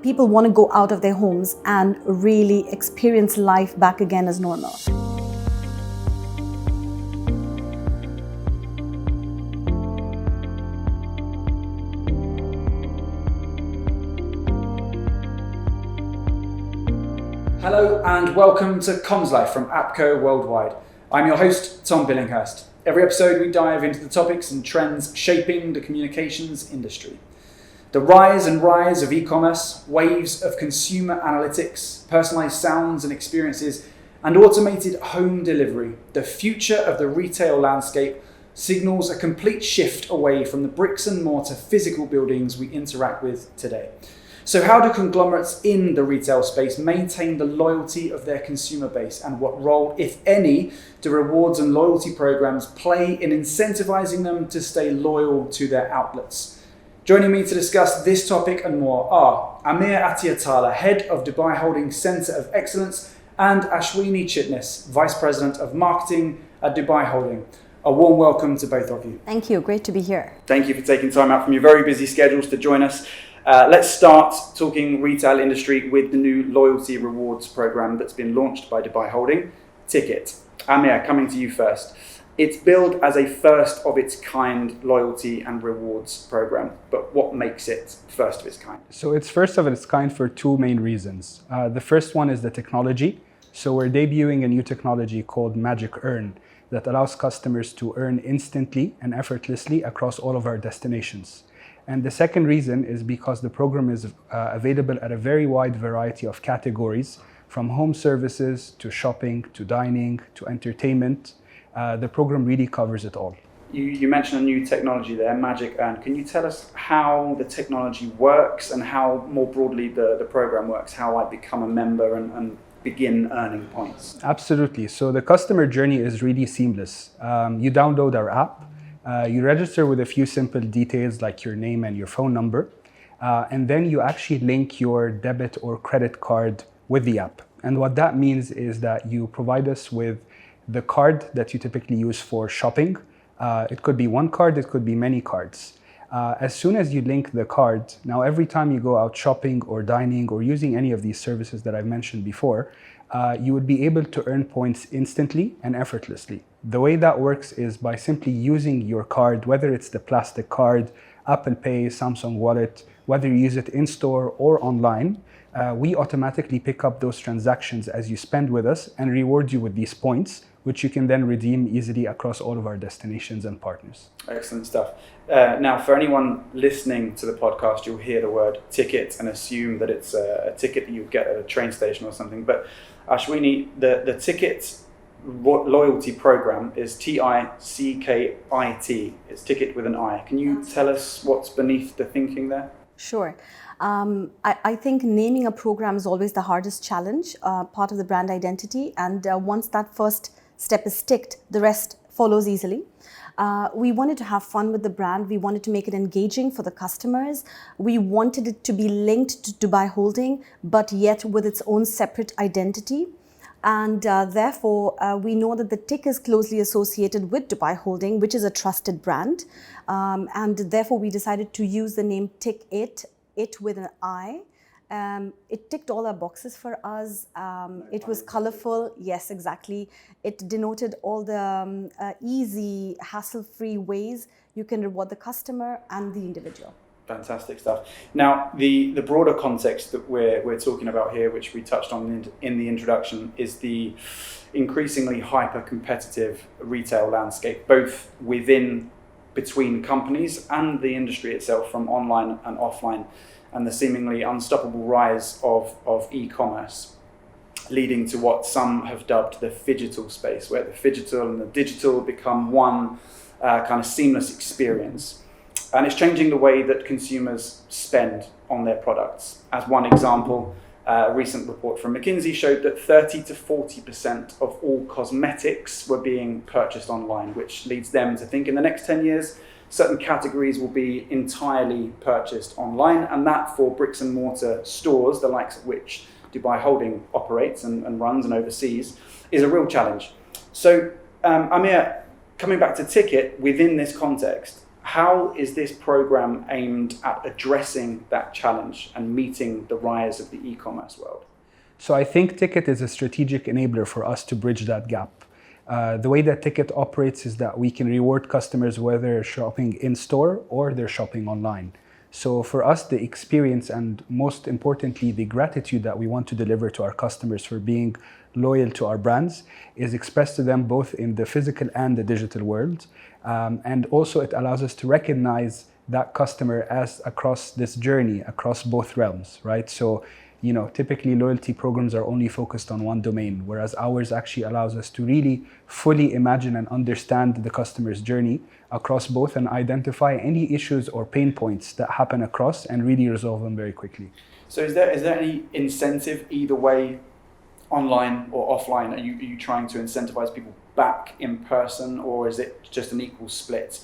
people want to go out of their homes and really experience life back again as normal. Hello and welcome to CommsLife from APCO Worldwide. I'm your host, Tom Billinghurst. Every episode we dive into the topics and trends shaping the communications industry. The rise of e-commerce, waves of consumer analytics, personalized sounds and experiences, and automated home delivery, the future of the retail landscape signals a complete shift away from the bricks and mortar physical buildings we interact with today. So how do conglomerates in the retail space maintain the loyalty of their consumer base, and what role, if any, do rewards and loyalty programs play in incentivizing them to stay loyal to their outlets? Joining me to discuss this topic and more are Amir Atiatalla, Head of Dubai Holdings Centre of Excellence, and Ashwini Chitnis, Vice President of Marketing at Dubai Holding. A warm welcome to both of you. Thank you. Great to be here. Thank you for taking time out from your very busy schedules to join us. Let's start talking retail industry with the new loyalty rewards program that's been launched by Dubai Holding, Ticket. Amir, coming to you first. It's billed as a first of its kind loyalty and rewards program, but what makes it first of its kind? So it's first of its kind for two main reasons. The first one is the technology. So we're debuting a new technology called Magic Earn that allows customers to earn instantly and effortlessly across all of our destinations. And the second reason is because the program is available at a very wide variety of categories, from home services to shopping to dining to entertainment. The program really covers it all. You mentioned a new technology there, Magic Earn. Can you tell us how the technology works and how more broadly the program works, how I become a member and begin earning points? Absolutely. So the customer journey is really seamless. You download our app, you register with a few simple details like your name and your phone number, and then you actually link your debit or credit card with the app. And what that means is that you provide us with the card that you typically use for shopping. It could be one card, it could be many cards. As soon as you link the card, now every time you go out shopping or dining or using any of these services that I've mentioned before, you would be able to earn points instantly and effortlessly. The way that works is by simply using your card, whether it's the plastic card, Apple Pay, Samsung Wallet, whether you use it in-store or online, we automatically pick up those transactions as you spend with us and reward you with these points, which you can then redeem easily across all of our destinations and partners. Excellent stuff. Now, for anyone listening to the podcast, you'll hear the word ticket and assume that it's a ticket that you get at a train station or something. But Ashwini, the ticket loyalty program is TICKIT. It's ticket with an I. Can you tell us what's beneath the thinking there? Sure. I think naming a program is always the hardest challenge, part of the brand identity. And once that first step is ticked, the rest follows easily. We wanted to have fun with the brand. We wanted to make it engaging for the customers. We wanted it to be linked to Dubai Holding, but yet with its own separate identity. And therefore, we know that the tick is closely associated with Dubai Holding, which is a trusted brand. And therefore, we decided to use the name Tick It with an I. It ticked all our boxes for us. It was colorful. Yes, exactly. It denoted all the easy, hassle-free ways you can reward the customer and the individual. Fantastic stuff. Now, the broader context that we're talking about here, which we touched on in the introduction, is the increasingly hyper-competitive retail landscape, both between companies and the industry itself, from online and offline, and the seemingly unstoppable rise of e-commerce, leading to what some have dubbed the Phygital space, where the Phygital and the digital become one kind of seamless experience. And it's changing the way that consumers spend on their products. As one example, a recent report from McKinsey showed that 30 to 40% of all cosmetics were being purchased online, which leads them to think in the next 10 years, certain categories will be entirely purchased online. And that for bricks and mortar stores, the likes of which Dubai Holding operates and runs and oversees, is a real challenge. So Amir, coming back to Ticket, within this context, How is this program aimed at addressing that challenge and meeting the rise of the e-commerce world? So I think Ticket is a strategic enabler for us to bridge that gap. The way that Ticket operates is that we can reward customers whether they're shopping in store or they're shopping online. So for us, the experience and most importantly, the gratitude that we want to deliver to our customers for being loyal to our brands is expressed to them both in the physical and the digital world. And also it allows us to recognize that customer as across this journey, across both realms, right? So, typically loyalty programs are only focused on one domain, whereas ours actually allows us to really fully imagine and understand the customer's journey across both and identify any issues or pain points that happen across and really resolve them very quickly. So is there any incentive either way, online or offline? Are you trying to incentivize people back in person, or is it just an equal split?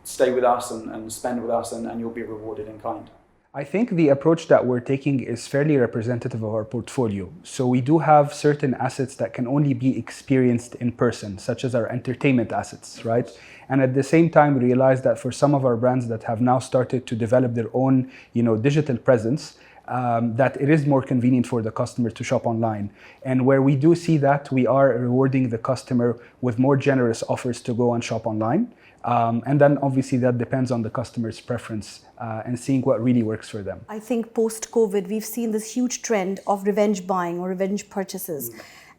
Stay with us and spend with us and you'll be rewarded in kind. I think the approach that we're taking is fairly representative of our portfolio. So we do have certain assets that can only be experienced in person, such as our entertainment assets, right? And at the same time, we realize that for some of our brands that have now started to develop their own, digital presence, that it is more convenient for the customer to shop online. And where we do see that, we are rewarding the customer with more generous offers to go and shop online. And then obviously that depends on the customer's preference and seeing what really works for them. I think post-COVID, we've seen this huge trend of revenge buying or revenge purchases.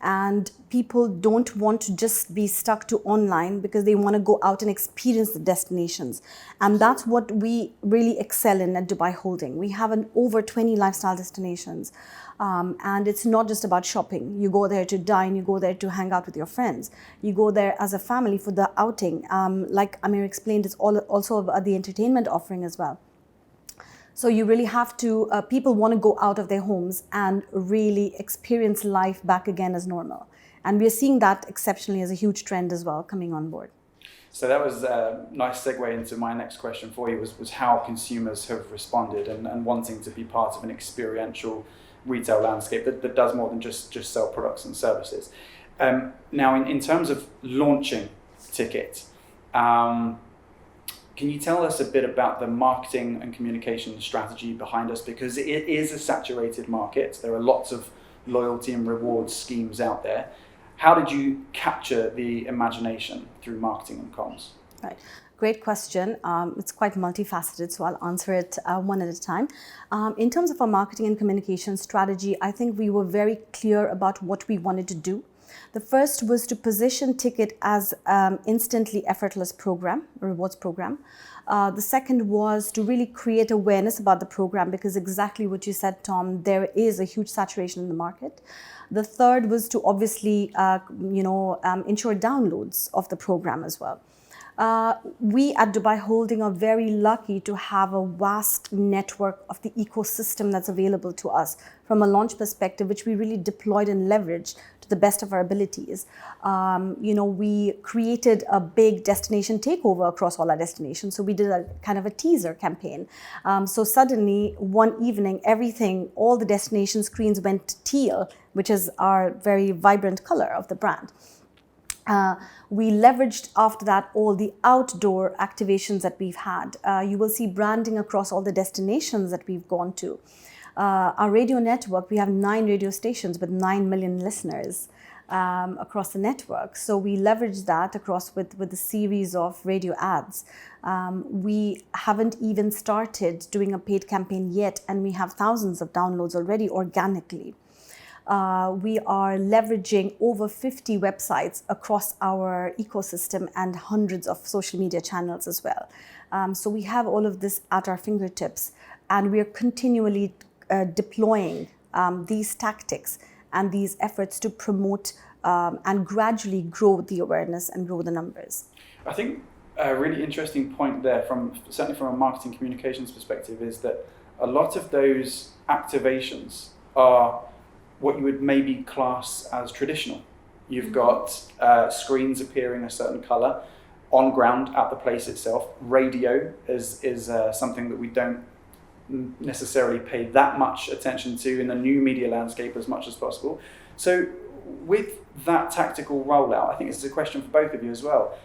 And people don't want to just be stuck to online because they want to go out and experience the destinations. And that's what we really excel in at Dubai Holding. We have over 20 lifestyle destinations. And it's not just about shopping. You go there to dine, you go there to hang out with your friends. You go there as a family for the outing. Like Amir explained, it's also about the entertainment offering as well. So you really have to, people want to go out of their homes and really experience life back again as normal. And we're seeing that exceptionally as a huge trend as well coming on board. So that was a nice segue into my next question for you, was how consumers have responded and wanting to be part of an experiential retail landscape that does more than just sell products and services. Now, in terms of launching Ticket, can you tell us a bit about the marketing and communication strategy behind us? Because it is a saturated market. There are lots of loyalty and reward schemes out there. How did you capture the imagination through marketing and comms? Right. Great question. It's quite multifaceted, so I'll answer it one at a time. In terms of our marketing and communication strategy, I think we were very clear about what we wanted to do. The first was to position Ticket as instantly effortless program, a rewards program. The second was to really create awareness about the program, because exactly what you said, Tom, there is a huge saturation in the market. The third was to obviously, ensure downloads of the program as well. We at Dubai Holding are very lucky to have a vast network of the ecosystem that's available to us from a launch perspective, which we really deployed and leveraged to the best of our abilities. We created a big destination takeover across all our destinations. So we did a kind of a teaser campaign. So suddenly one evening, all the destination screens went teal, which is our very vibrant color of the brand. We leveraged after that all the outdoor activations that we've had. You will see branding across all the destinations that we've gone to. Our radio network, we have 9 radio stations with 9 million listeners across the network. So we leveraged that across with a series of radio ads. We haven't even started doing a paid campaign yet, and we have thousands of downloads already organically. We are leveraging over 50 websites across our ecosystem and hundreds of social media channels as well. So we have all of this at our fingertips, and we are continually deploying these tactics and these efforts to promote and gradually grow the awareness and grow the numbers. I think a really interesting point there, certainly from a marketing communications perspective, is that a lot of those activations are what you would maybe class as traditional. You've got screens appearing a certain color on ground at the place itself. Radio is something that we don't necessarily pay that much attention to in the new media landscape as much as possible. So with that tactical rollout, I think this is a question for both of you as well.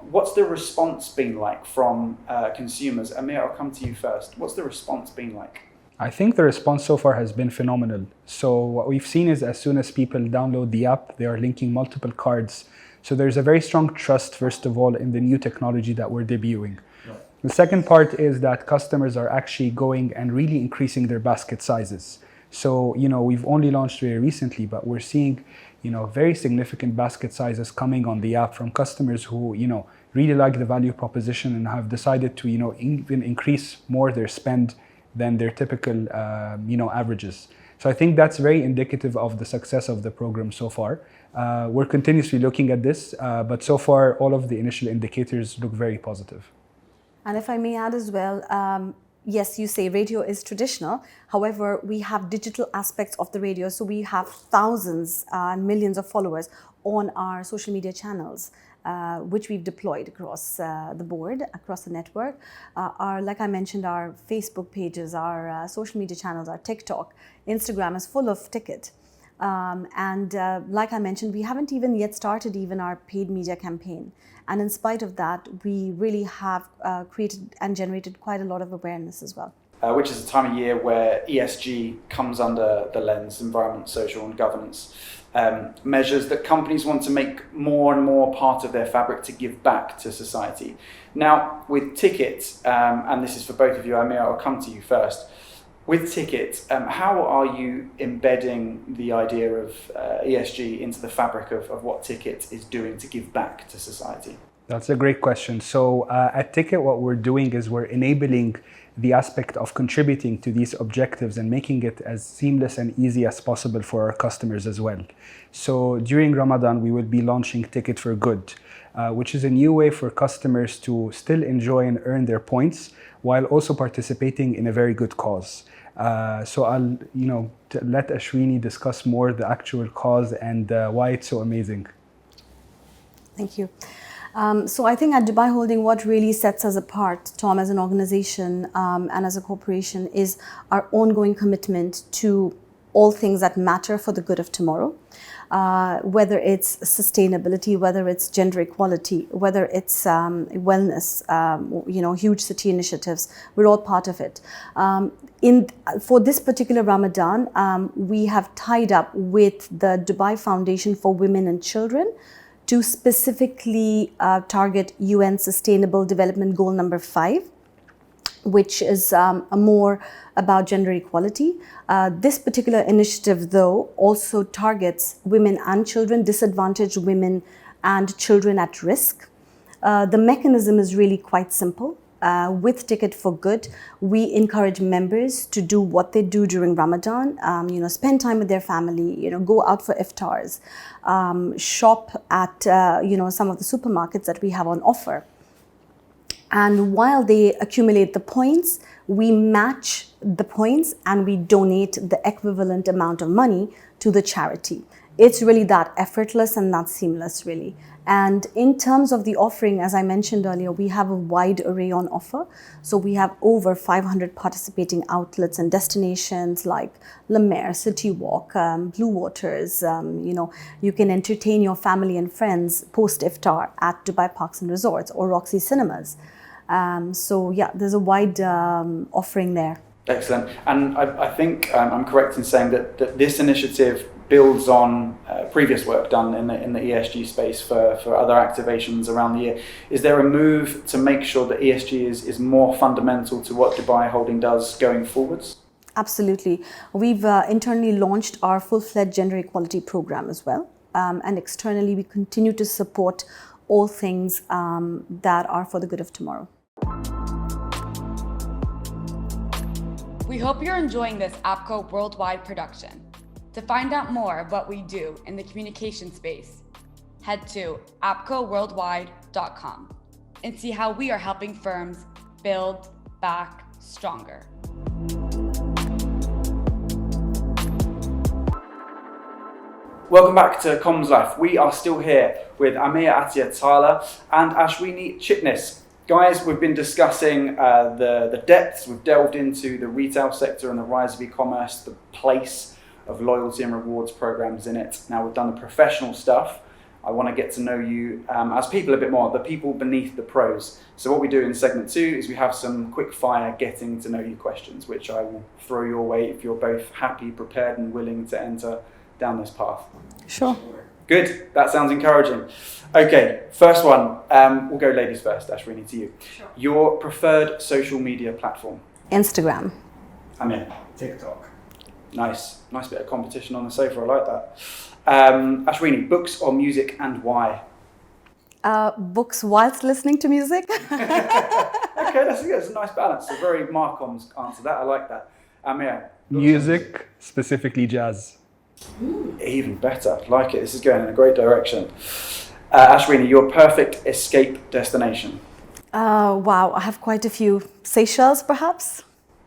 What's the response been like from consumers? Amir, I'll come to you first. What's the response been like? I think the response so far has been phenomenal. So what we've seen is as soon as people download the app, they are linking multiple cards. So there's a very strong trust, first of all, in the new technology that we're debuting. Right. The second part is that customers are actually going and really increasing their basket sizes. So, we've only launched very recently, but we're seeing, very significant basket sizes coming on the app from customers who, really like the value proposition and have decided to, even increase more their spend than their typical, averages. So I think that's very indicative of the success of the program so far. We're continuously looking at this, but so far all of the initial indicators look very positive. And if I may add as well, yes, you say radio is traditional. However, we have digital aspects of the radio. So we have thousands and millions of followers on our social media channels, which we've deployed across the board, across the network. Like I mentioned, our Facebook pages, our social media channels, our TikTok, Instagram is full of ticket. Like I mentioned, we haven't even yet started our paid media campaign. And in spite of that, we really have created and generated quite a lot of awareness as well. Which is a time of year where ESG comes under the lens, environment, social and governance measures that companies want to make more and more part of their fabric to give back to society. Now, with Ticket, and this is for both of you, Amir, I'll come to you first. With Ticket, how are you embedding the idea of ESG into the fabric of what Ticket is doing to give back to society? That's a great question. So at Ticket, what we're doing is we're enabling the aspect of contributing to these objectives and making it as seamless and easy as possible for our customers as well. So during Ramadan, we will be launching Ticket for Good, which is a new way for customers to still enjoy and earn their points while also participating in a very good cause. So I'll, let Ashwini discuss more the actual cause and why it's so amazing. Thank you. So I think at Dubai Holding, what really sets us apart, Tom, as an organization and as a corporation, is our ongoing commitment to all things that matter for the good of tomorrow. Whether it's sustainability, whether it's gender equality, whether it's wellness, huge city initiatives, we're all part of it. For this particular Ramadan, we have tied up with the Dubai Foundation for Women and Children to specifically target UN Sustainable Development Goal number 5, which is more about gender equality. This particular initiative, though, also targets women and children, disadvantaged women and children at risk. The mechanism is really quite simple. With Ticket for Good, we encourage members to do what they do during Ramadan, spend time with their family, go out for iftars, shop at, some of the supermarkets that we have on offer. And while they accumulate the points, we match the points and we donate the equivalent amount of money to the charity. It's really that effortless and that seamless, really. And in terms of the offering, as I mentioned earlier, we have a wide array on offer. So we have over 500 participating outlets and destinations like Amir, City Walk, Blue Waters. You can entertain your family and friends post-iftar at Dubai Parks and Resorts or Roxy Cinemas. There's a wide offering there. Excellent. And I think I'm correct in saying that this initiative builds on previous work done in the ESG space for other activations around the year. Is there a move to make sure that ESG is more fundamental to what Dubai Holding does going forwards? Absolutely. We've internally launched our full-fledged gender equality program as well. And externally, we continue to support all things that are for the good of tomorrow. We hope you're enjoying this APCO Worldwide production. To find out more of what we do in the communication space, head to apcoworldwide.com and see how we are helping firms build back stronger. Welcome back to CommsLife. We are still here with Amir Atiatalla and Ashwini Chitnis. Guys, we've been discussing the depths. We've delved into the retail sector and the rise of e-commerce, the place of loyalty and rewards programs in it. Now we've done the professional stuff. I want to get to know you as people a bit more, the people beneath the pros. So what we do in segment 2 is we have some quick fire getting to know you questions, which I will throw your way if you're both happy, prepared and willing to enter down this path. Sure. Good, that sounds encouraging. Okay, first one, we'll go ladies first, Ashwini, to you. Sure. Your preferred social media platform? Instagram. Amir. TikTok. Nice bit of competition on the sofa, I like that. Ashwini, books or music and why? Books whilst listening to music. Okay, that's a nice balance. A very Marcom's answer that, I like that. Amir? Music, specifically jazz. Even better, like it. This is going in a great direction. Ashwini, your perfect escape destination? Wow, I have quite a few. Seychelles, perhaps?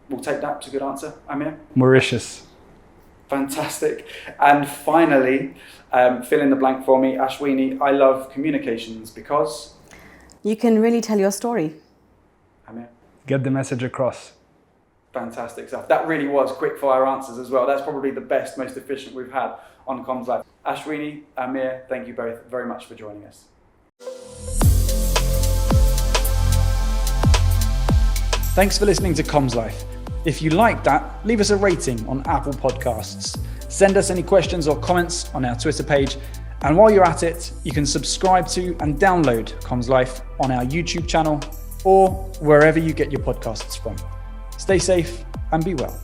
We'll take that. It's a good answer. Amir? Mauritius. Fantastic. And finally, fill in the blank for me. Ashwini, I love communications because? You can really tell your story. Amir? Get the message across. Fantastic stuff. That really was quick fire answers as well. That's probably the best, most efficient we've had on CommsLife. Ashwini, Amir, thank you both very much for joining us. Thanks for listening to CommsLife. If you liked that, leave us a rating on Apple Podcasts. Send us any questions or comments on our Twitter page. And while you're at it, you can subscribe to and download CommsLife on our YouTube channel or wherever you get your podcasts from. Stay safe and be well.